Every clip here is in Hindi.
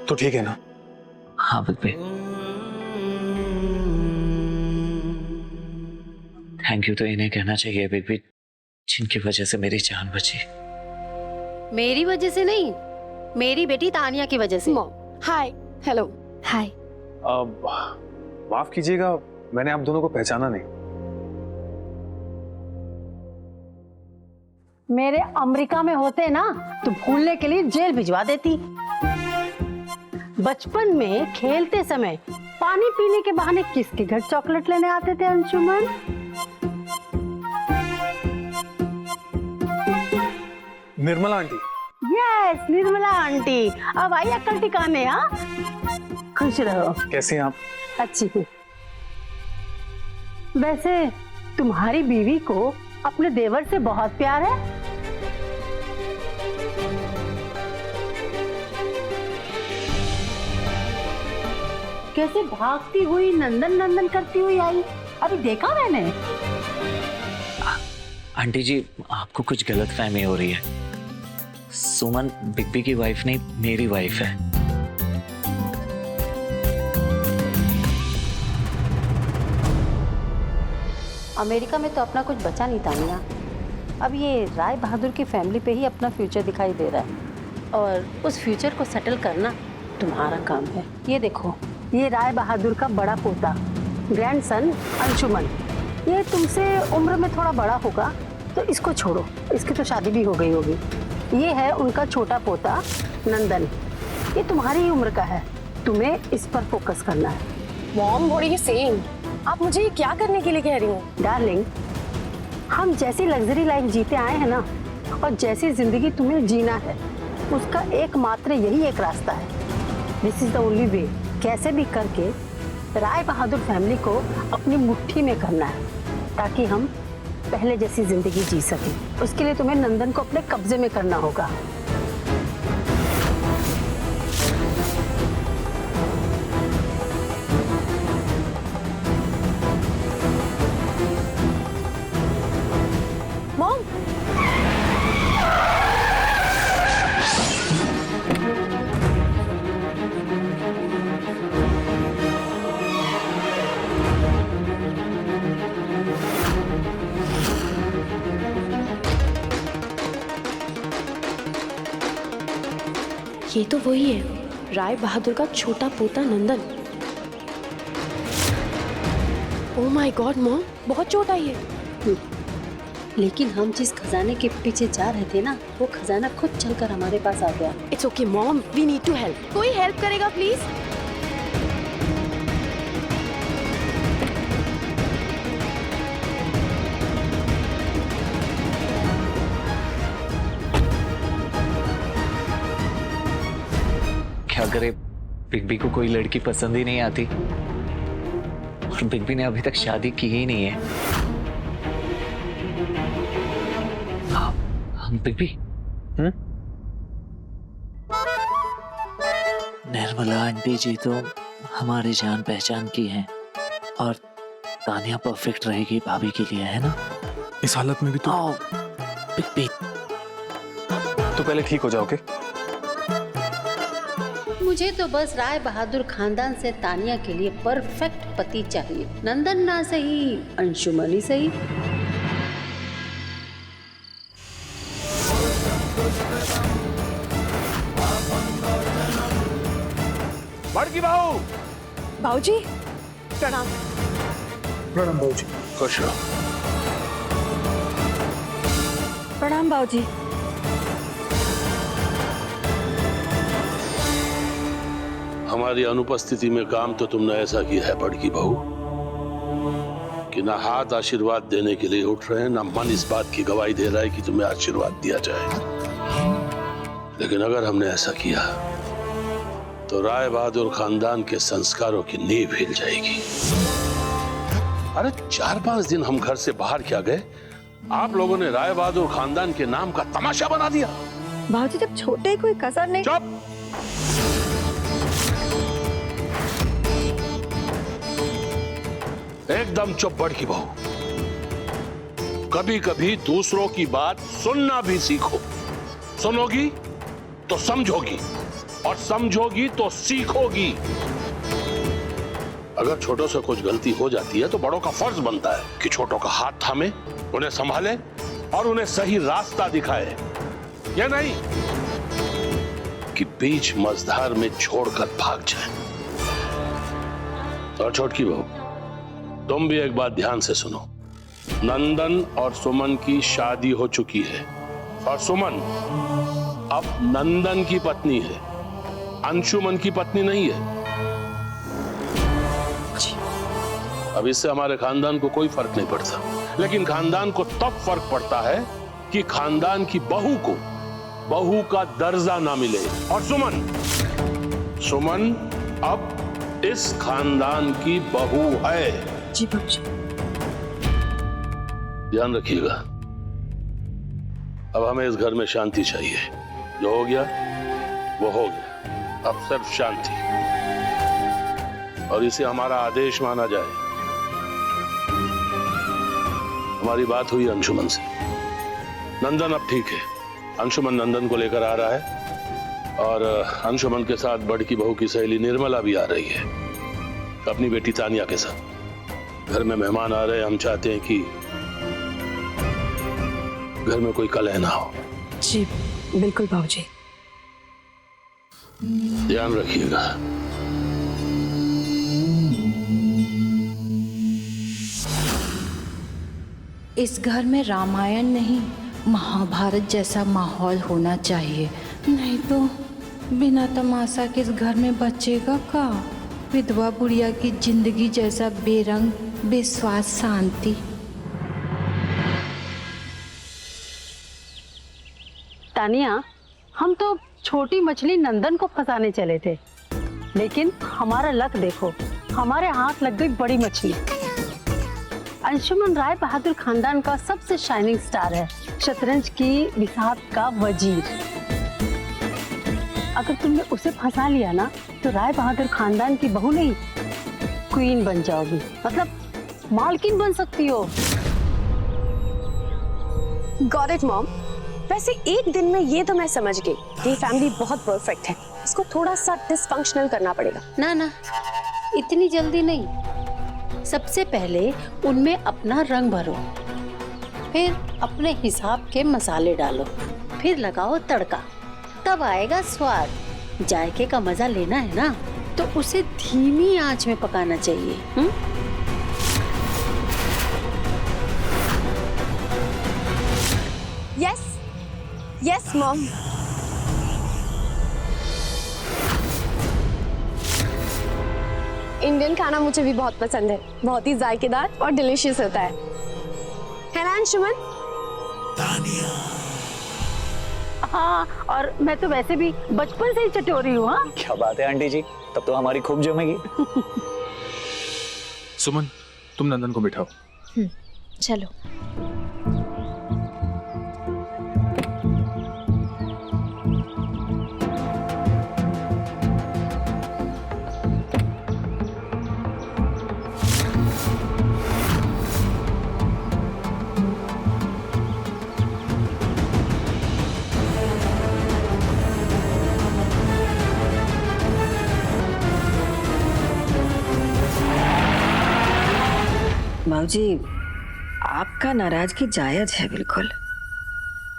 तो ठीक है ना? हाँ बिग, थैंक यू तो इन्हें कहना चाहिए बिग बी, जिनकी वजह से मेरी जान बची। मेरी वजह से नहीं, मेरी बेटी तानिया की वजह से। हाय। हेलो। हाय। माफ कीजिएगा, मैंने आप दोनों को पहचाना नहीं। मेरे अमेरिका में होते ना तो भूलने के लिए जेल भिजवा देती। बचपन में खेलते समय पानी पीने के बहाने किसके घर चॉकलेट लेने आते थे Anshuman? Nirmala aunty. Yes, Nirmala aunty. अब आई अक्ल ठिकाने। हाँ, खुश रहो। कैसे हैं आप? अच्छी हूँ। वैसे तुम्हारी बीवी को अपने देवर से बहुत प्यार है। कैसे भागती हुई नंदन नंदन करती हुई आई, अभी देखा मैंने। आंटी जी, आपको कुछ गलतफहमी हो रही है। सुमन बिग बी की वाइफ नहीं, मेरी वाइफ है। अमेरिका में तो अपना कुछ बचा नहीं तानिया। अब ये राय बहादुर की फैमिली पे ही अपना फ्यूचर दिखाई दे रहा है, और उस फ्यूचर को सेटल करना तुम्हारा काम है। ये देखो, ये राय बहादुर का बड़ा पोता ग्रैंडसन अंशुमन, ये तुमसे उम्र में थोड़ा बड़ा होगा, तो इसको छोड़ो, इसकी तो शादी भी हो गई होगी। ये है उनका छोटा पोता नंदन, ये तुम्हारी ही उम्र का है, तुम्हें इस पर फोकस करना है। Mom, what are you saying? आप मुझे ये क्या करने के लिए कह रही हैं? डार्लिंग, हम जैसी लग्जरी लाइफ जीते आए हैं ना, और जैसी जिंदगी तुम्हें जीना है, उसका एकमात्र यही एक रास्ता है। This is the only way. कैसे भी करके राय बहादुर फैमिली को अपनी मुट्ठी में करना है, ताकि हम पहले जैसी जिंदगी जी सकें। उसके लिए तुम्हें नंदन को अपने कब्जे में करना होगा। मॉम, ये तो वही है, राय बहादुर का छोटा पोता नंदन। ओह माय गॉड मॉम, बहुत छोटा ही है। लेकिन हम जिस खजाने के पीछे जा रहे थे ना, वो खजाना खुद चलकर हमारे पास आ गया। It's okay mom, we need to help. कोई हेल्प करेगा प्लीज? क्या करे, बिग बी को कोई लड़की पसंद ही नहीं आती, और बिग बी ने अभी तक शादी की ही नहीं है। हम बिग बी, निर्मला आंटी जी तो हमारी जान पहचान की हैं, और तानिया परफेक्ट रहेगी भाभी के लिए, है ना? इस हालत में भी तो बिग बी, तो पहले ठीक हो जाओगे। मुझे तो बस राय बहादुर खानदान से तानिया के लिए परफेक्ट पति चाहिए। नंदन ना सही, अंशुमन ही सही। बड़की बहू। बाबूजी प्रणाम। प्रणाम बाबूजी। खुश रहो। प्रणाम बाबूजी। हमारी अनुपस्थिति में काम तो तुमने ऐसा किया है बड़की बहू कि ना हाथ आशीर्वाद देने के लिए उठ रहे हैं, ना मन इस बात की गवाही दे रहा है कि तुम्हें आशीर्वाद दिया जाए। लेकिन अगर हमने ऐसा किया तो राय बहादुर खानदान के संस्कारों की नींव हिल जाएगी। अरे 4-5 दिन हम घर से बाहर क्या गए, आप लोगों ने राय बहादुर खानदान के नाम का तमाशा बना दिया। बाबूजी, जब छोटे कोई कसर नहीं। चुप। एकदम चुप बड़की बहू। कभी कभी दूसरों की बात सुनना भी सीखो। सुनोगी तो समझोगी, और समझोगी तो सीखोगी। अगर छोटों से कुछ गलती हो जाती है तो बड़ों का फर्ज बनता है कि छोटों का हाथ थामे, उन्हें संभाले और उन्हें सही रास्ता दिखाए। या नहीं कि बीच मझधार में छोड़कर भाग जाए। और छोटकी बहू, तुम भी एक बात ध्यान से सुनो। नंदन और सुमन की शादी हो चुकी है और सुमन अब नंदन की पत्नी है, अंशुमन की पत्नी नहीं है। अब इससे हमारे खानदान को कोई फर्क नहीं पड़ता, लेकिन खानदान को तब फर्क पड़ता है कि खानदान की बहू को बहू का दर्जा ना मिले। और सुमन अब इस खानदान की बहू है। जी बाबूजी। ध्यान रखिएगा। अब हमें इस घर में शांति चाहिए। जो हो गया वो हो गया, अब सिर्फ शांति, और इसे हमारा आदेश माना जाए। हमारी बात हुई अंशुमन से, नंदन अब ठीक है। अंशुमन नंदन को लेकर आ रहा है और अंशुमन के साथ बड़की बहू की सहेली निर्मला भी आ रही है अपनी बेटी तानिया के साथ। घर में मेहमान आ रहे हैं, हम चाहते हैं कि घर में कोई कलह ना हो। जी बिल्कुल बाबूजी। ध्यान रखिएगा। इस घर में रामायण नहीं महाभारत जैसा माहौल होना चाहिए, नहीं तो बिना तमाशा के इस घर में बचेगा का। विधवा बुढ़िया की जिंदगी जैसा बेरंग बेस्वाद शांति। तानिया, हम तो छोटी मछली नंदन को फंसाने चले थे, लेकिन हमारा लक देखो, हमारे हाथ लग गई बड़ी मछली। अंशुमन राय बहादुर खानदान का सबसे शाइनिंग स्टार है, शतरंज की विसात का वजीर। अगर तुमने उसे फंसा लिया ना तो राय बहादुर खानदान की बहू नहीं, क्वीन बन जाओगी, मतलब मालकिन बन सकती हो। Got it mom. वैसे एक दिन में ये तो मैं समझ गई, ये फैमिली बहुत परफेक्ट है, इसको थोड़ा सा डिसफंक्शनल करना पड़ेगा। ना ना, इतनी जल्दी नहीं। सबसे पहले उनमें अपना रंग भरो, फिर अपने हिसाब के मसाले डालो, फिर लगाओ तड़का, तब आएगा स्वाद। जायके का मजा लेना है ना तो उसे धीमी आंच में पकाना चाहिए। Yes yes mom. इंडियन खाना मुझे भी बहुत पसंद है, बहुत ही जायकेदार और डिलीशियस होता है ना अंशुमन? हाँ, और मैं तो वैसे भी बचपन से ही चटोरी हूँ। हाँ, क्या बात है आंटी जी, तब तो हमारी खूब जमेगी। सुमन, तुम नंदन को बिठाओ। चलो। भाऊजी, आपका नाराजगी जायज है बिल्कुल,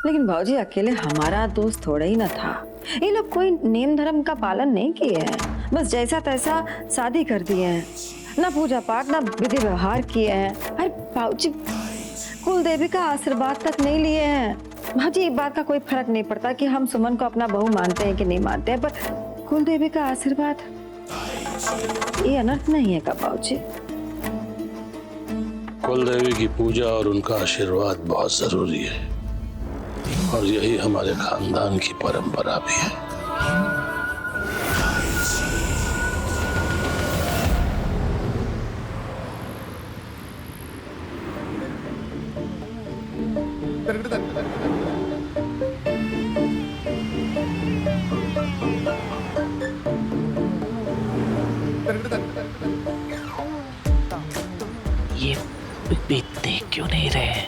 लेकिन भाऊजी अकेले हमारा दोस्त थोड़ा ही ना था। ये लोग कोई नेम धर्म का पालन नहीं किए हैं, बस जैसा तैसा शादी कर दिए हैं, ना पूजा पाठ ना विधि व्यवहार किए हैं। अरे भाऊजी, कुल देवी का आशीर्वाद तक नहीं लिए हैं। भाऊजी, एक बात का कोई फर्क नहीं पड़ता कि हम सुमन को अपना बहू मानते हैं कि नहीं मानते हैं, पर कुल देवी का आशीर्वाद ये अनर्थ नहीं है का भाऊजी? कुल देवी की पूजा और उनका आशीर्वाद बहुत जरूरी है, और यही हमारे खानदान की परंपरा भी है। ये भी देख क्यों नहीं रहे?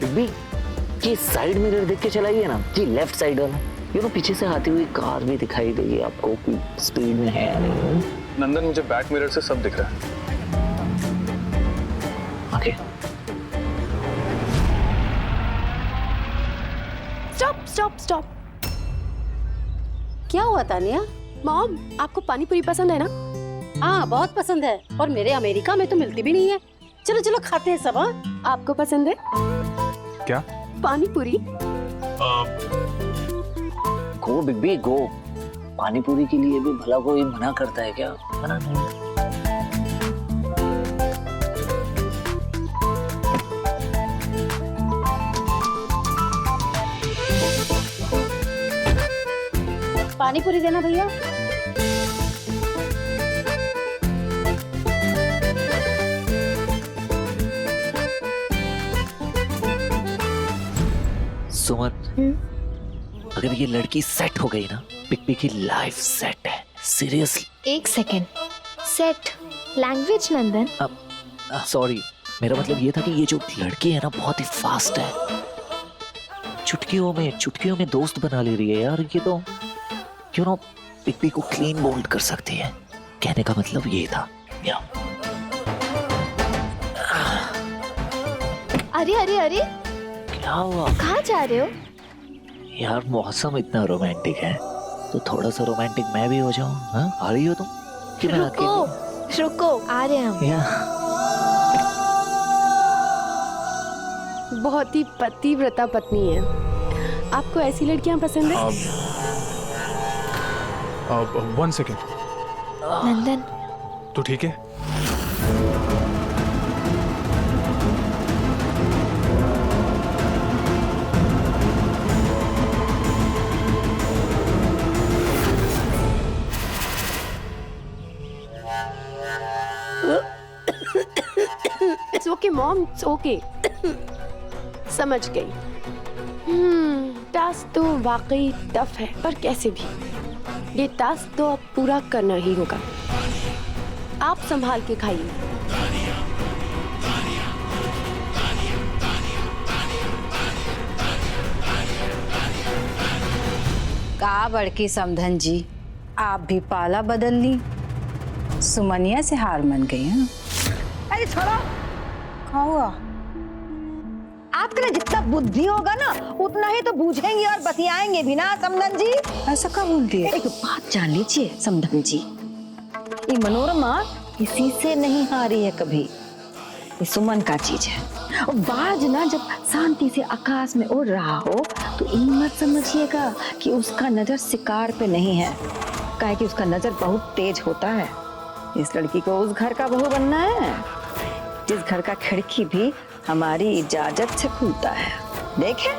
बिग बी, ये साइड मिरर देख के चलाइए ना जी, लेफ्ट साइड वाला। ये तो पीछे से आती हुई कार भी दिखाई देगी आपको कि स्पीड में है या नहीं। नंदन, मुझे बैक मिरर से सब दिख रहा है। Okay stop stop stop. क्या हुआ तानिया? मॉम, आपको पानी पूरी पसंद है ना? हाँ बहुत पसंद है, और मेरे अमेरिका में तो मिलती भी नहीं है। चलो चलो खाते हैं सब। हाँ आपको पसंद है क्या? पानी पूरी? Go big be go. पानी पूरी के लिए भी भला कोई मना करता है क्या? मना नहीं। पानी पूरी देना भैया। सुमन, अगर ये लड़की सेट हो गई ना, बिग की लाइफ सेट है, सीरियसली। एक सेकेंड, सेट लैंग्वेज नंदन। सॉरी, मेरा मतलब ये था कि ये जो लड़की है ना बहुत ही फास्ट है, चुटकियों में दोस्त बना ले रही है यार। ये तो यू नो बिग को क्लीन बोल्ड कर सकती है, कहने का मतलब ये था। या अरे अरे अरे, क्या हुआ? कहाँ जा रहे हो? यार मौसम इतना रोमांटिक है तो थोड़ा सा रोमांटिक मैं भी हो जाऊं। हाँ, आ रही हो तुम कि मैं रुको रुको, आ रहे हैं हम। या बहुत ही पतिव्रता पत्नी है। आपको ऐसी लड़कियां पसंद है? अब 1 सेकेंड। नंदन, तू ठीक है? It's okay mom, it's okay. समझ गई। टास्क तो वाकई टफ है, पर कैसे भी ये टास्क तो अब पूरा करना ही होगा। आप संभाल के खाइए। का बड़की समधन जी, आप भी पाला बदल ली, सुमनिया से हार मान गई हैं। अरे छोड़ो, क्या हुआ? आपके लिए जितना बुद्धि होगा ना उतना ही तो बूझेंगे और बतियाएंगे भी ना समधन जी। ऐसा कब बोल दिया? एक बात जान लीजिए समधन जी, ये मनोरमा किसी से नहीं हारी है कभी, ये सुमन का चीज है। और बाज ना जब शांति से आकाश में उड़ रहा हो तो ये मत समझिएगा कि उसका नजर शिकार पे नहीं है, काहे कि उसका नजर बहुत तेज होता है। इस लड़की को उस घर का बहू बनना है जिस घर का खिड़की भी हमारी इजाजत से खुलता है। देखें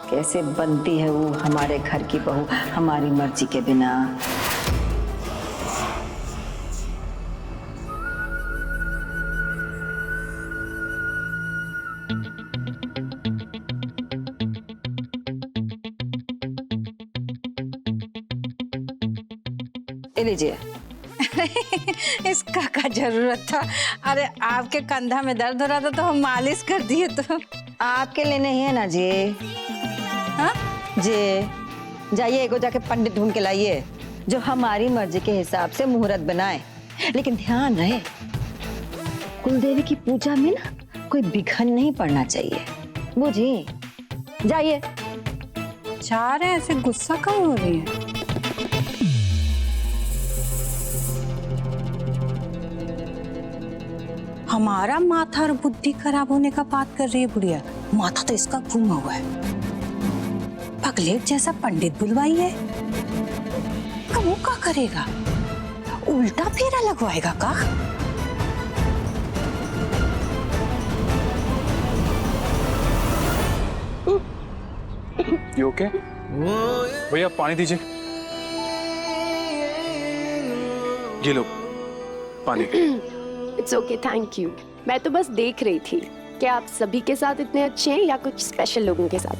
कैसे बनती है वो हमारे घर की बहू हमारी मर्जी के बिना। लीजिए। इसका क्या जरूरत था? अरे आपके कंधा में दर्द हो रहा था तो हम मालिश कर दिए। तो आपके लिए नहीं है ना जी? हाँ जी जाइए, एगो जाके पंडित ढूंढ के लाइए जो हमारी मर्जी के हिसाब से मुहूर्त बनाए। लेकिन ध्यान रहे कुलदेवी की पूजा में ना कोई विघन नहीं पड़ना चाहिए, बुझी? जाइए। जा रहे हैं, ऐसे गुस्सा क्यों हो रही है? हमारा माथा और बुद्धि खराब होने का बात कर रही है बुढ़िया। माथा तो इसका घूमा हुआ है। पगलेट जैसा पंडित बुलवाइए, अब वो क्या करेगा? उल्टा फेरा लगवाएगा का? You okay? भैया पानी दीजिए। ये लो पानी। It's okay, thank you. मैं तो बस देख रही थी कि आप सभी के साथ इतने अच्छे हैं या कुछ स्पेशल लोगों के साथ।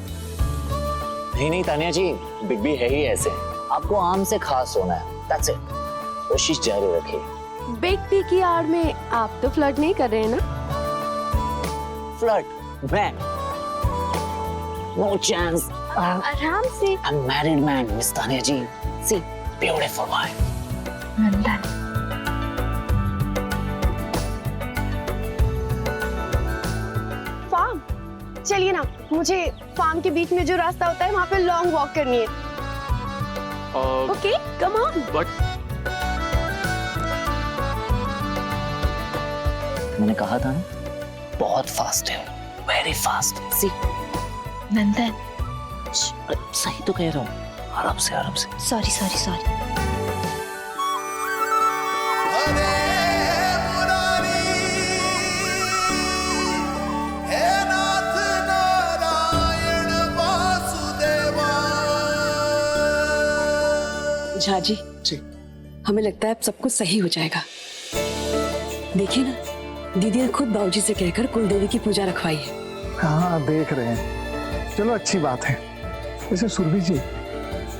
नहीं तानिया जी, बिग बी है ही ऐसे, आपको आम से खास होना है, दैट्स इट। कोशिश जारी रखिए। बिग बी की आड़ में आप तो फ्लर्ट नहीं कर रहे हैं ना? फ्लर्ट? मैं No chance. आराम से। I'm married man, Miss Tanya ji. See, beautiful wife. Nandan, farm, चलिए ना, मुझे फार्म के बीच में जो रास्ता होता है वहाँ पे लॉन्ग वॉक करनी है। Okay, come on. बट मैंने कहा था ना, बहुत फास्ट है, वेरी फास्ट। सी, नंदन, सही तो कह रहा हूँ, आराम से आराम से। Sorry sorry sorry. Jha ji, हमें लगता है अब सब कुछ सही हो जाएगा। देखिए ना, दीदी ने खुद बाबूजी से कहकर कुलदेवी की पूजा रखवाई है। हाँ देख रहे हैं, चलो अच्छी बात है। वैसे सुरभि जी,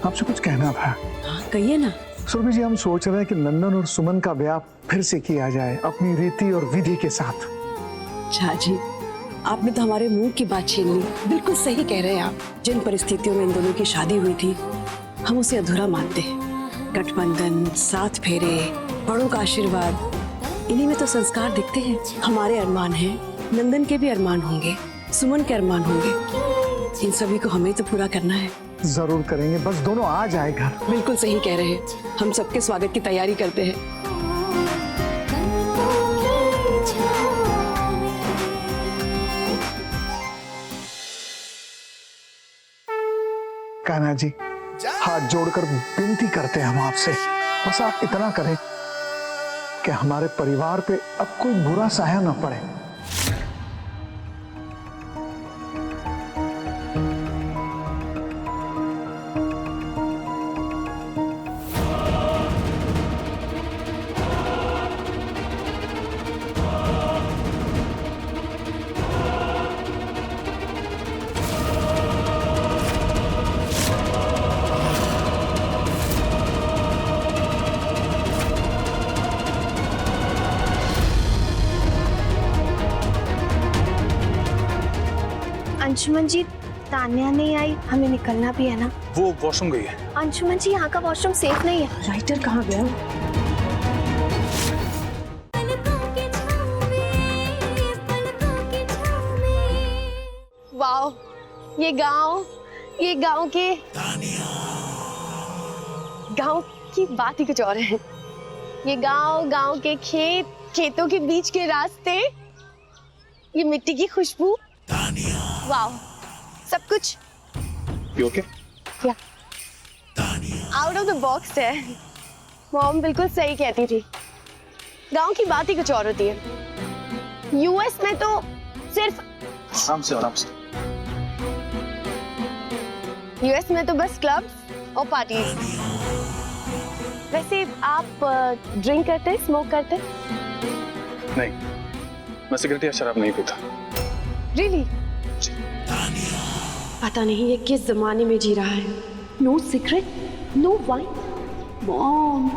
आपसे कुछ कहना था। हाँ कहिए ना। सुरभि जी, हम सोच रहे हैं कि नंदन और सुमन का ब्याह फिर से किया जाए अपनी रीति और विधि के साथ। झा जी, आपने तो हमारे मुंह की बात छीन ली। बिल्कुल सही कह रहे हैं आप। जिन परिस्थितियों में इन दोनों की शादी हुई थी, हम उसे अधूरा मानते हैं। गठबंधन, सात फेरे, बड़ों का आशीर्वाद, इन्हीं में तो संस्कार दिखते हैं। हमारे अरमान हैं, नंदन के भी अरमान होंगे, सुमन के अरमान होंगे। इन सभी को हमें तो पूरा करना है। जरूर करेंगे, बस दोनों आ जाए घर। बिल्कुल सही कह रहे हैं। हम सबके स्वागत की तैयारी करते हैं। कान्हा जी, हाथ जोड़कर विनती करते हैं हम आपसे, बस आप इतना करें कि हमारे परिवार पे अब कोई बुरा साया न पड़े। अंशुमन जी, तान्या नहीं आई, हमें निकलना भी है ना। वो वॉशरूम गई है। अंशुमन जी, यहाँ का वॉशरूम सेफ नहीं है। राइटर कहाँ गया? वाओ, ये गांव की बात ही कुछ और है। ये गांव के खेतों के बीच के रास्ते, ये मिट्टी की खुशबू, वाओ, सब कुछ ओके? क्या आउट ऑफ द बॉक्स है। मॉम बिल्कुल सही कहती थी, गांव की बात ही कुछ और होती है। यूएस में तो सिर्फ आराम से। यूएस में तो बस क्लब्स और पार्टीज। वैसे आप ड्रिंक करते हैं, स्मोक करते हैं? नहीं, मैं सिगरेट या शराब नहीं पीता। रियली? पता नहीं ये किस जमाने में जी रहा है। No cigarette, no wine. Mom,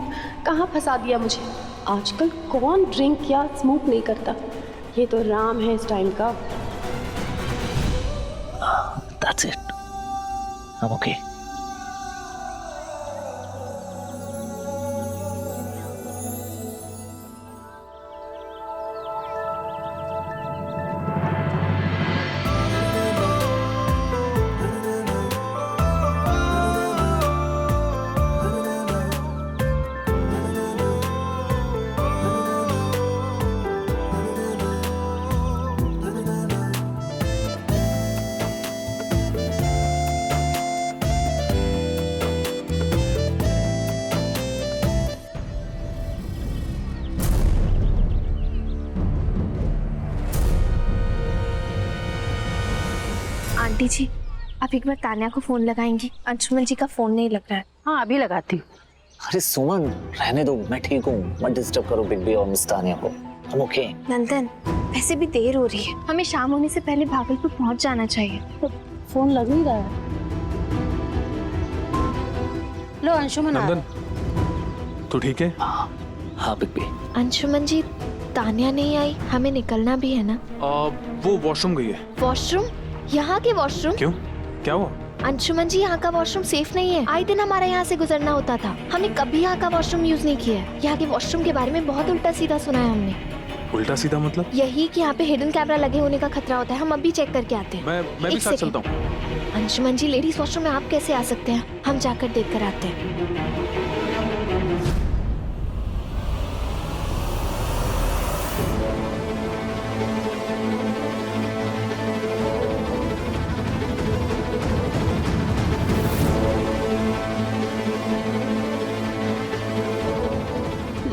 कहाँ फंसा दिया मुझे। आजकल कौन ड्रिंक या स्मोक नहीं करता। ये तो राम है इस टाइम का। That's it. I'm okay. Aunty जी, आप एक बार तान्या को फोन लगाएंगी? अंशुमन जी का फोन नहीं लग रहा है। हाँ, अभी लगाती हूँ। अरे सुमन, रहने दो, मैं ठीक हूँ। मत डिस्टर्ब करो बिग बी और मिस तान्या को। हम ओके। नंदन, वैसे भी देर हो रही है, हमें शाम होने से पहले भागलपुर पहुंच जाना चाहिए। तो फोन लग ही रहा है। लो अंशुमन आ रहा है। नंदन, तू ठीक है? हाँ बिग बी। अंशुमन जी, तान्या नहीं आई, हमें निकलना भी है ना। वो वॉशरूम गई है। वॉशरूम? यहाँ के वॉशरूम? क्यों? क्या हुआ? अंशुमन जी, यहाँ का वॉशरूम सेफ नहीं है। आए दिन हमारे यहाँ से गुजरना होता था। हमने कभी यहाँ का वॉशरूम यूज नहीं किया है। यहाँ के वॉशरूम के बारे में बहुत उल्टा सीधा सुना है हमने। उल्टा सीधा मतलब? यही कि यहाँ पे हिडन कैमरा लगे होने का खतरा होता है। हम अभी चेक करके आते हैं। मैं भी एक साथ सेकंड। चलता हूँ। अंशुमन जी, लेडीज वॉशरूम में आप कैसे आ सकते हैं? हम जाकर देख कर आते हैं।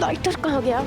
लाइटर कहाँ गया?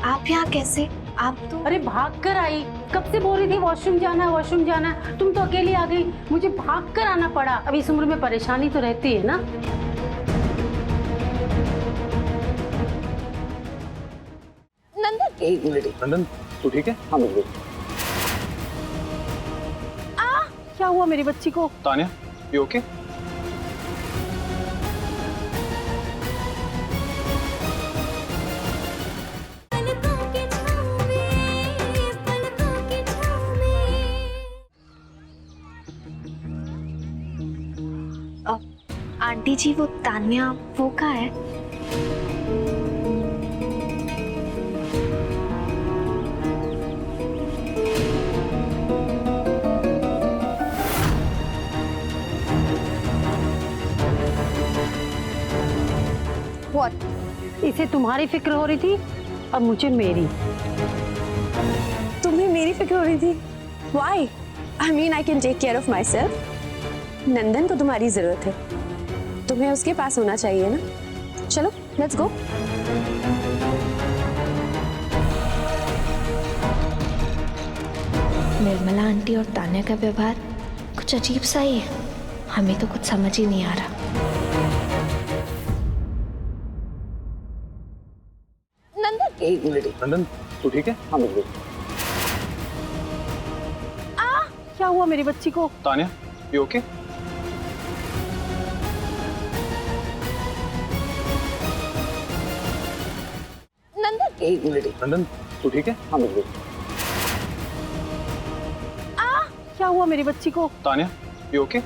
आप यहाँ कैसे? आप तो अरे भाग कर आई, कब से बोल रही थी वॉशरूम जाना है, वॉशरूम जाना है। तुम तो अकेली आ गई, मुझे भाग कर आना पड़ा। अब इस उम्र में परेशानी तो रहती है ना। नंदन, एक मिनट। नंदन, तू ठीक है? हाँ बिल्कुल। क्या हुआ मेरी बच्ची को? Tanya, you okay? आंटी जी, वो तान्या वो कहाँ है? इसे तुम्हारी फिक्र हो रही थी और मुझे मेरी। तुम्हें मेरी फिक्र हो रही थी? Why? I mean, I can take care of myself. नंदन को तुम्हारी जरूरत है, तुम्हें उसके पास होना चाहिए ना। चलो, लेट्स गो। निर्मला आंटी और तान्या का व्यवहार कुछ अजीब सा ही है। हमें तो कुछ समझ ही नहीं आ रहा। नंदन, एक मिनट। नंदन, तू ठीक है? हाँ बिल्कुल। क्या हुआ मेरी बच्ची को? Tanya, you okay? नंदन, एक मिनट। नंदन, तू ठीक है? हाँ बिल्कुल। क्या हुआ मेरी बच्ची को? Tanya, you okay?